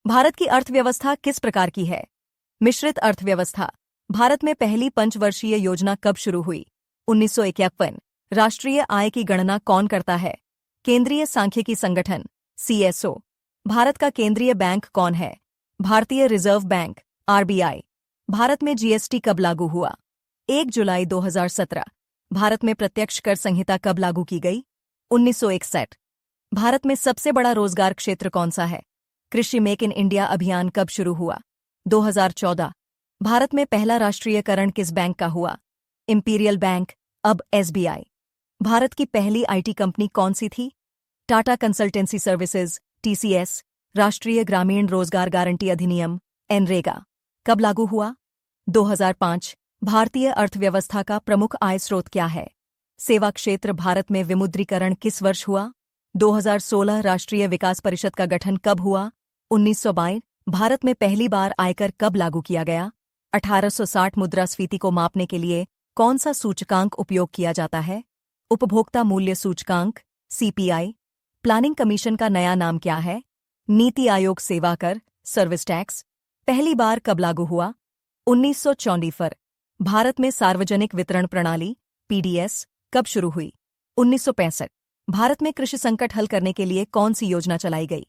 भारत की अर्थव्यवस्था किस प्रकार की है? मिश्रित अर्थव्यवस्था। भारत में पहली पंचवर्षीय योजना कब शुरू हुई? 1951। राष्ट्रीय आय की गणना कौन करता है? केंद्रीय सांख्यिकी संगठन CSO। भारत का केंद्रीय बैंक कौन है? भारतीय रिजर्व बैंक RBI। भारत में GST कब लागू हुआ? 1 जुलाई 2017। भारत में प्रत्यक्ष कर संहिता कब लागू की गई? 1961। भारत में सबसे बड़ा रोजगार क्षेत्र कौन सा है? कृषि मेक इन इंडिया अभियान कब शुरू हुआ? 2014। भारत में पहला राष्ट्रीयकरण किस बैंक का हुआ? इंपीरियल बैंक, अब SBI। भारत की पहली IT कंपनी कौन सी थी? Tata consultancy services TCS। राष्ट्रीय ग्रामीण रोजगार गारंटी अधिनियम NREGA कब लागू हुआ? 2005। भारतीय अर्थव्यवस्था का प्रमुख आय स्रोत क्या है? सेवा क्षेत्र। भारत में विमुद्रीकरण किस वर्ष हुआ? 2016। राष्ट्रीय विकास परिषद का गठन कब हुआ? 1952। भारत में पहली बार आयकर कब लागू किया गया? 1860। मुद्रास्फीति को मापने के लिए कौन सा सूचकांक उपयोग किया जाता है? उपभोक्ता मूल्य सूचकांक CPI। प्लानिंग कमीशन का नया नाम क्या है? नीति आयोग। सेवा कर सर्विस टैक्स पहली बार कब लागू हुआ? 1954। भारत में सार्वजनिक वितरण प्रणाली PDS कब शुरू हुई? 1965। भारत में कृषि संकट हल करने के लिए कौन सी योजना चलाई गई?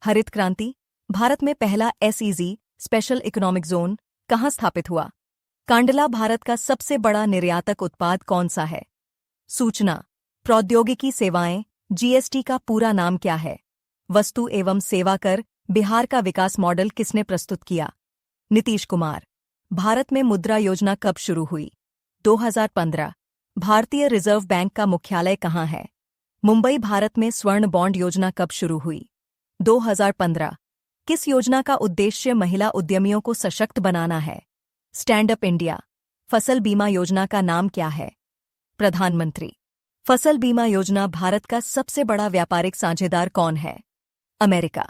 हरित क्रांति। भारत में पहला SEZ स्पेशल इकोनॉमिक जोन कहाँ स्थापित हुआ? कांडला। भारत का सबसे बड़ा निर्यातक उत्पाद कौन सा है? सूचना प्रौद्योगिकी सेवाएं। GST का पूरा नाम क्या है? वस्तु एवं सेवा कर। बिहार का विकास मॉडल किसने प्रस्तुत किया? नीतीश कुमार। भारत में मुद्रा योजना कब शुरू हुई? 2015। भारतीय रिजर्व बैंक का मुख्यालय कहाँ है? मुंबई। भारत में स्वर्ण बॉन्ड योजना कब शुरू हुई? 2015। किस योजना का उद्देश्य महिला उद्यमियों को सशक्त बनाना है? Stand up India. फसल बीमा योजना का नाम क्या है? प्रधानमंत्री फसल बीमा योजना। भारत का सबसे बड़ा व्यापारिक साझेदार कौन है? अमेरिका।